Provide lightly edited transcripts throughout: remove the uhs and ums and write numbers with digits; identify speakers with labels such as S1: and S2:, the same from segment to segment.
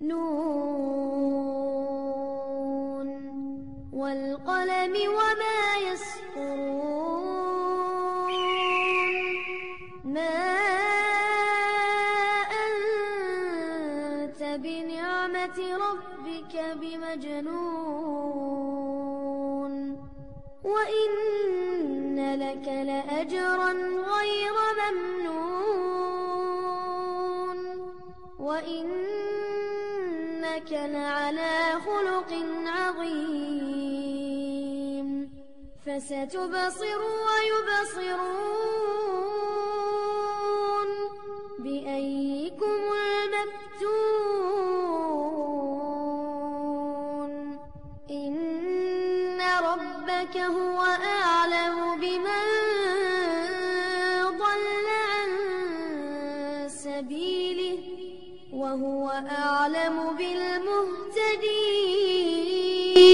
S1: نون والقلم وما يسطرون ما أنت بنعمة ربك بمجنون وإن لك لأجرا غير ممنون وإنك لعلى خلق عظيم فستبصر ويبصرون بأيكم المفتون إن ربك هو أعلم بمن ضل عن سبيله وهو أعلم بالمهتدين.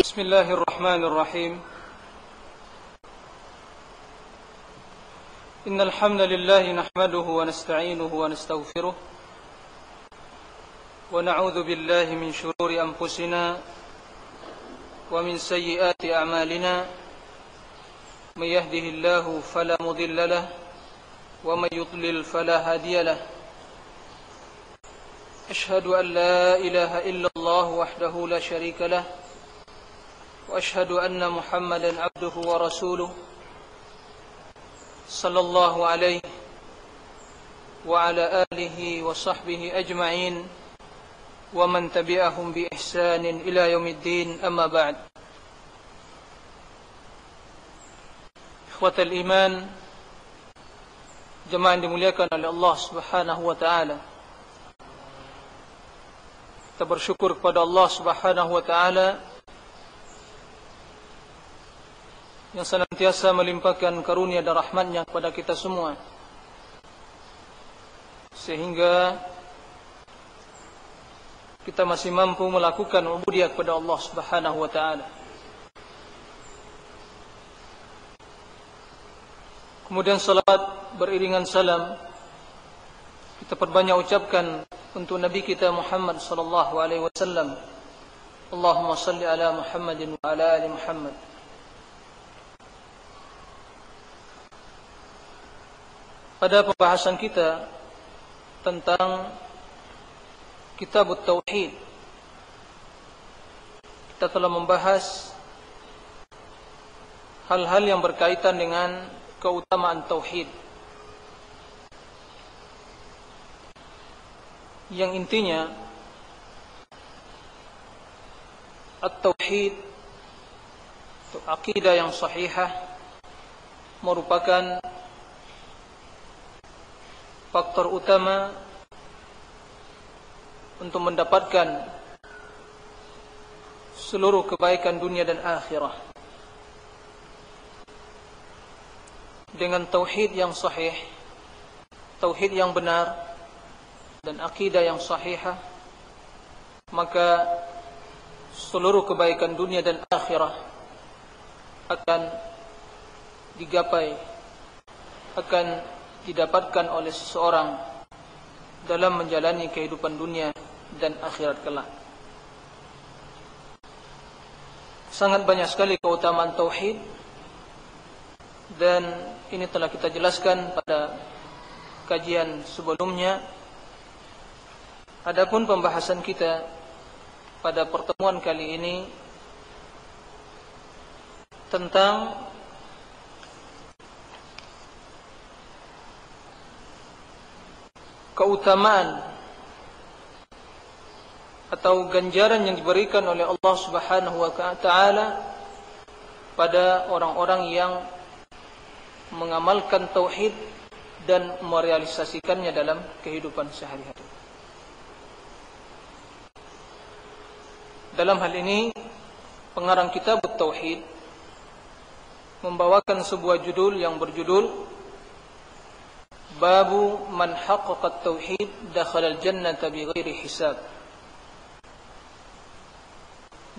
S2: بسم الله الرحمن الرحيم. إن الحمد لله نحمده ونستعينه ونستغفره ونعوذ بالله من شرور أنفسنا ومن سيئات أعمالنا من يهده الله فلا مضل له ومن يضلل فلا هادي له أشهد أن لا إله إلا الله وحده لا شريك له وأشهد أن محمدا عبده ورسوله صلى الله عليه وعلى آله وصحبه أجمعين ومن تبعهم بإحسان إلى يوم الدين أما بعد. Ikhwatal iman, jemaah yang dimuliakan oleh Allah Subhanahu wa taala. Kita bersyukur kepada Allah Subhanahu wa taala yang senantiasa melimpahkan karunia dan rahmatnya kepada kita semua, sehingga kita masih mampu melakukan ubudiyah kepada Allah Subhanahu wa taala. Kemudian salat beriringan salam kita perbanyak ucapkan untuk Nabi kita Muhammad sallallahu alaihi wasallam. Allahumma salli ala Muhammadin wa ala ali Muhammad. Pada pembahasan kita tentang Kitab Tauhid, kita telah membahas hal-hal yang berkaitan dengan keutamaan tauhid, yang intinya at-tauhid atau akidah yang sahihah merupakan faktor utama untuk mendapatkan seluruh kebaikan dunia dan akhirah. Dengan tauhid yang sahih, tauhid yang benar, dan akidah yang sahihah, maka seluruh kebaikan dunia dan akhirah akan digapai, akan didapatkan oleh seseorang dalam menjalani kehidupan dunia dan akhirat kelak. Sangat banyak sekali keutamaan tauhid, dan ini telah kita jelaskan pada kajian sebelumnya. Adapun pembahasan kita pada pertemuan kali ini tentang keutamaan atau ganjaran yang diberikan oleh Allah Subhanahu wa taala pada orang-orang yang mengamalkan tauhid dan merealisasikannya dalam kehidupan sehari-hari. Dalam hal ini, pengarang kitab Tauhid membawakan sebuah judul yang berjudul Babu man haqqaqa at-tauhid dakhala al-jannata bighairi hisab.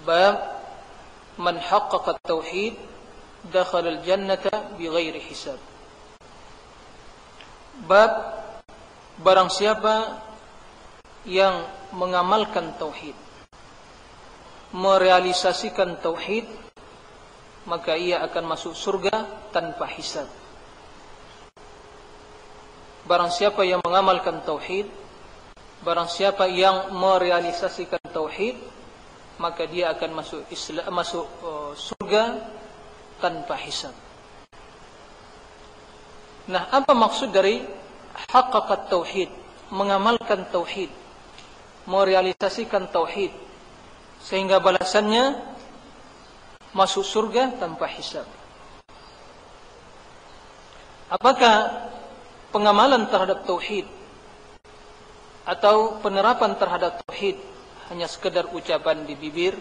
S2: Bab man haqqaqa at-tauhid dakhala al-jannata bighairi hisab. Bab barang siapa yang mengamalkan tauhid, merealisasikan tauhid, maka ia akan masuk surga tanpa hisab. Barang siapa yang mengamalkan tauhid, barang siapa yang merealisasikan tauhid, maka dia akan masuk surga tanpa hisab. Nah, apa maksud dari haqqaqat tauhid? Mengamalkan tauhid, merealisasikan tauhid, sehingga balasannya masuk surga tanpa hisab. Apakah pengamalan terhadap tauhid atau penerapan terhadap tauhid hanya sekedar ucapan di bibir,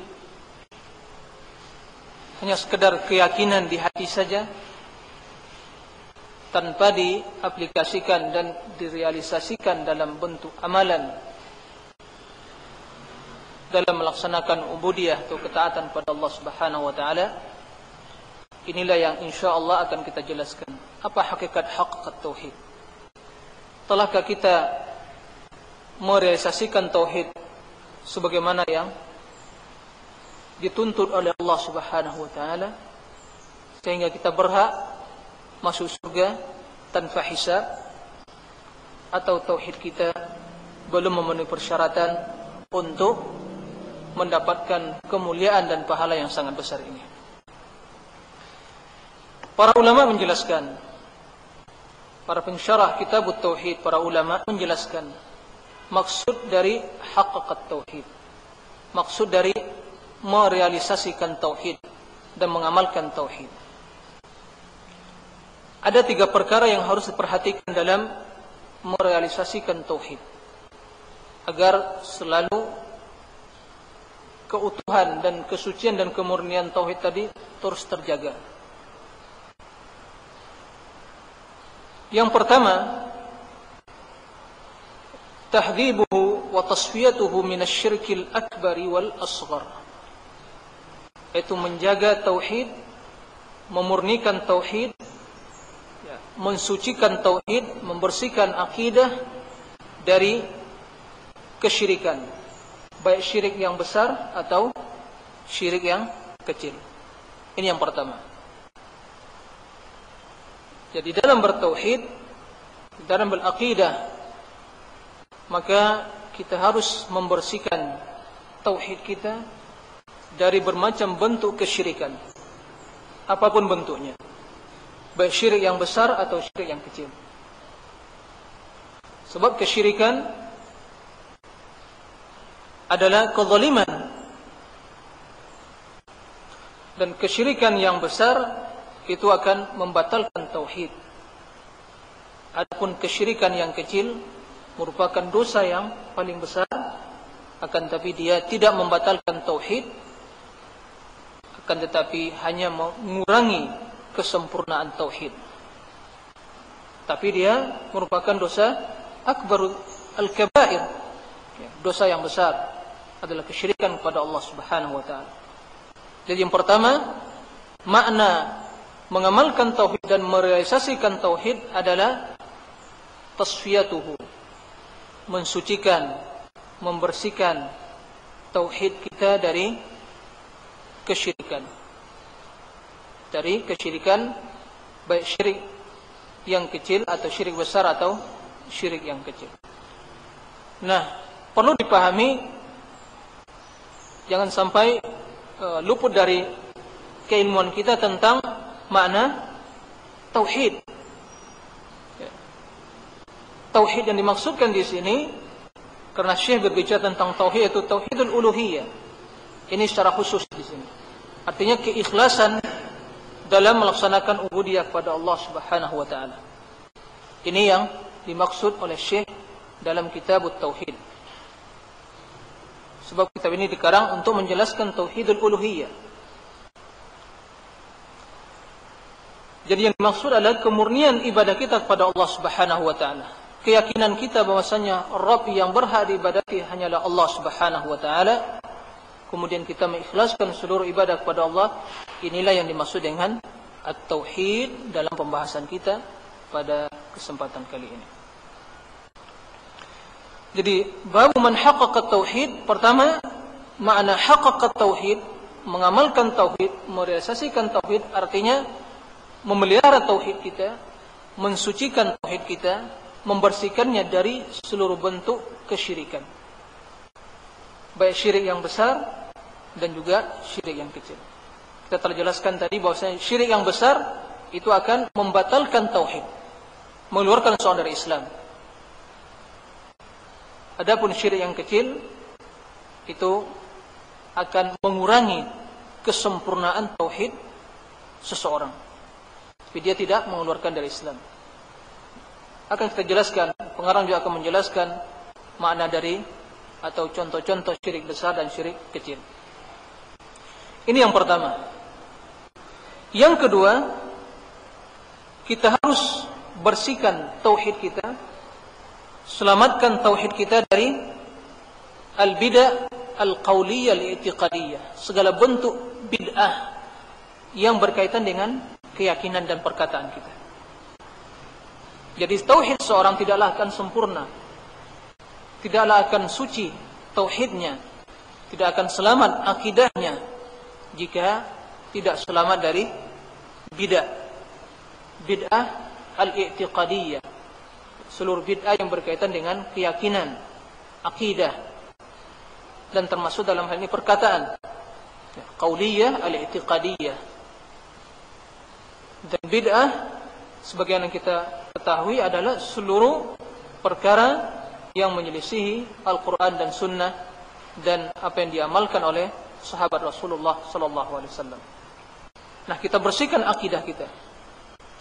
S2: hanya sekedar keyakinan di hati saja, tanpa diaplikasikan dan direalisasikan dalam bentuk amalan dalam melaksanakan ubudiyah atau ketaatan pada Allah Subhanahu wa taala? Inilah yang insyaallah akan kita jelaskan. Apa hakikat hakikat tauhid? Telahkah kita merealisasikan tauhid sebagaimana yang dituntut oleh Allah Subhanahu wa taala, sehingga kita berhak masuk surga tanpa hisab, atau tauhid kita belum memenuhi persyaratan untuk mendapatkan kemuliaan dan pahala yang sangat besar ini? Para ulama menjelaskan, para pensyarah kitab tauhid, para ulama menjelaskan maksud dari hakikat tauhid, maksud dari merealisasikan tauhid dan mengamalkan tauhid. Ada 3 perkara yang harus diperhatikan dalam merealisasikan tauhid, agar selalu keutuhan dan kesucian dan kemurnian tauhid tadi terus terjaga. Yang pertama, tahdhibuhu wa tasfiyatuhu minasyirkil akbari wal asghar, yaitu menjaga tauhid, memurnikan tauhid, mensucikan tauhid, membersihkan akidah dari kesyirikan, baik syirik yang besar atau syirik yang kecil. Ini yang pertama. Jadi dalam bertauhid, dalam berakidah, maka kita harus membersihkan tauhid kita dari bermacam bentuk kesyirikan, apapun bentuknya, baik syirik yang besar atau syirik yang kecil. Sebab kesyirikan adalah kezaliman, dan kesyirikan yang besar itu akan membatalkan tauhid. Adapun kesyirikan yang kecil merupakan dosa yang paling besar, akan tetapi dia tidak membatalkan tauhid, akan tetapi hanya mengurangi kesempurnaan tauhid. Tapi dia merupakan dosa akbar al-kabair, dosa yang besar adalah kesyirikan kepada Allah Subhanahu wa taala. Jadi yang pertama, makna mengamalkan tauhid dan merealisasikan tauhid adalah tasfiyatuhu, mensucikan, membersihkan tauhid kita dari kesyirikan. Dari kesyirikan, baik syirik yang kecil atau syirik besar atau syirik yang kecil. Nah, perlu dipahami, jangan sampai luput dari keilmuan kita tentang makna tauhid. Tauhid yang dimaksudkan di sini, karena Syekh berbicara tentang tauhid, itu tauhidul uluhiyah. Ini secara khusus di sini. Artinya keikhlasan dalam melaksanakan ubudiyah kepada Allah Subhanahu wa taala. Ini yang dimaksud oleh Syekh dalam kitab tauhid. Sebab kitab ini dikarang untuk menjelaskan tauhidul uluhiyah. Jadi yang dimaksud adalah kemurnian ibadah kita kepada Allah Subhanahu wa taala. Keyakinan kita bahwasanya Rabb yang berhak diibadati hanyalah Allah Subhanahu wa taala. Kemudian kita mengikhlaskan seluruh ibadah kepada Allah. Inilah yang dimaksud dengan at-tauhid dalam pembahasan kita pada kesempatan kali ini. Jadi bab man haqqaqa tauhid, pertama makna haqqaqa tauhid, mengamalkan tauhid, merealisasikan tauhid, artinya memelihara tauhid kita, mensucikan tauhid kita, membersihkannya dari seluruh bentuk kesyirikan, baik syirik yang besar dan juga syirik yang kecil. Kita telah jelaskan tadi bahwasanya syirik yang besar itu akan membatalkan tauhid, mengeluarkan seorang dari Islam. Adapun syirik yang kecil itu akan mengurangi kesempurnaan tauhid seseorang, tapi dia tidak mengeluarkan dari Islam. Akan kita jelaskan, pengarang juga akan menjelaskan makna dari atau contoh-contoh syirik besar dan syirik kecil. Ini yang pertama. Yang kedua, kita harus bersihkan tauhid kita, selamatkan tauhid kita dari al-bid'ah al-qauliyah al-i'tiqadiyah, segala bentuk bid'ah yang berkaitan dengan keyakinan dan perkataan kita. Jadi tauhid seorang tidaklah akan sempurna, tidaklah akan suci tauhidnya, tidak akan selamat akidahnya jika tidak selamat dari bid'ah al-i'tiqadiyah, seluruh bid'ah yang berkaitan dengan keyakinan, akidah, dan termasuk dalam hal ini perkataan, qauliyah al-i'tiqadiyah. Dan bid'ah sebagaimana kita ketahui adalah seluruh perkara yang menyelisihi Al-Quran dan Sunnah dan apa yang diamalkan oleh sahabat Rasulullah SAW. Nah, kita bersihkan akidah kita,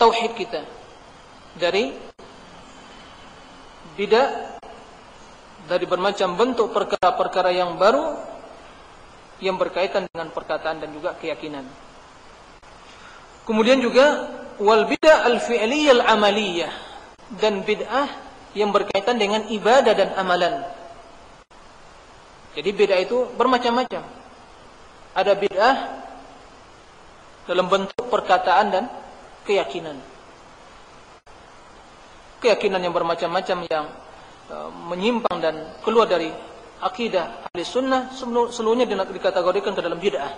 S2: tauhid kita dari bid'ah, dari bermacam bentuk perkara-perkara yang baru yang berkaitan dengan perkataan dan juga keyakinan. Kemudian juga wal bid'ah al-fi'liyah al-amaliyah, dan bid'ah yang berkaitan dengan ibadah dan amalan. Jadi bid'ah itu bermacam-macam. Ada bid'ah dalam bentuk perkataan dan keyakinan. Keyakinan yang bermacam-macam yang menyimpang dan keluar dari akidah ahli sunnah, seluruhnya dikategorikan ke dalam bid'ah.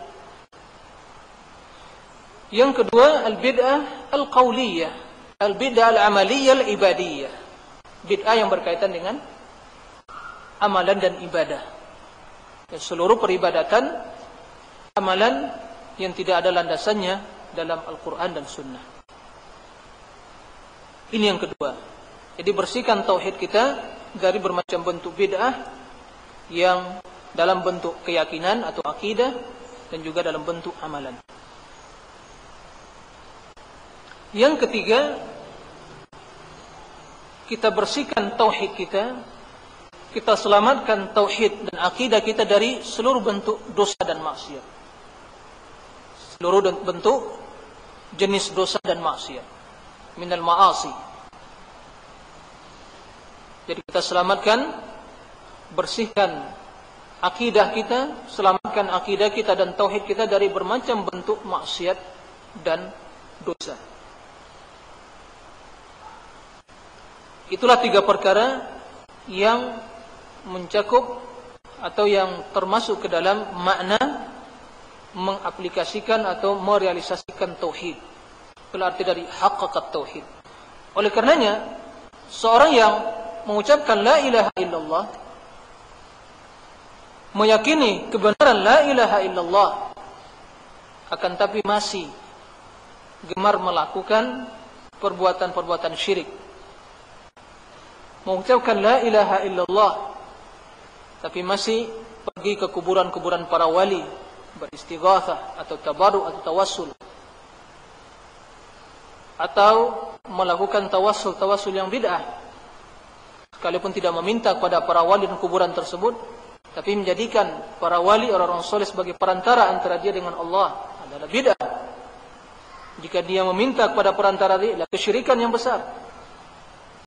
S2: Yang kedua, al-bid'ah al-qauliyah, al-bid'ah al-amaliyah al-ibadiyah, bid'ah yang berkaitan dengan amalan dan ibadah. Seluruh peribadatan, amalan yang tidak ada landasannya dalam Al-Quran dan Sunnah. Ini yang kedua. Jadi bersihkan tauhid kita dari bermacam bentuk bid'ah yang dalam bentuk keyakinan atau akidah dan juga dalam bentuk amalan. Yang ketiga, kita bersihkan tauhid kita, kita selamatkan tauhid dan akidah kita dari seluruh bentuk dosa dan maksiat, seluruh bentuk jenis dosa dan maksiat, minal ma'asi. Jadi kita selamatkan, bersihkan akidah kita, selamatkan akidah kita dan tauhid kita dari bermacam bentuk maksiat dan dosa. Itulah tiga perkara yang mencakup atau yang termasuk ke dalam makna mengaplikasikan atau merealisasikan tauhid. Berarti dari haqqaqat tauhid. Oleh karenanya, seorang yang mengucapkan la ilaha illallah, meyakini kebenaran la ilaha illallah, akan tapi masih gemar melakukan perbuatan-perbuatan syirik. Mengucapkan la ilaha illallah, tapi masih pergi ke kuburan-kuburan para wali, beristighatsah atau tabarruk atau tawassul, atau melakukan tawassul yang bid'ah, sekalipun tidak meminta kepada para wali dan kuburan tersebut, tapi menjadikan para wali orang-orang soleh sebagai perantara antara dia dengan Allah, adalah bid'ah. Jika dia meminta kepada perantara dia, adalah kesyirikan yang besar.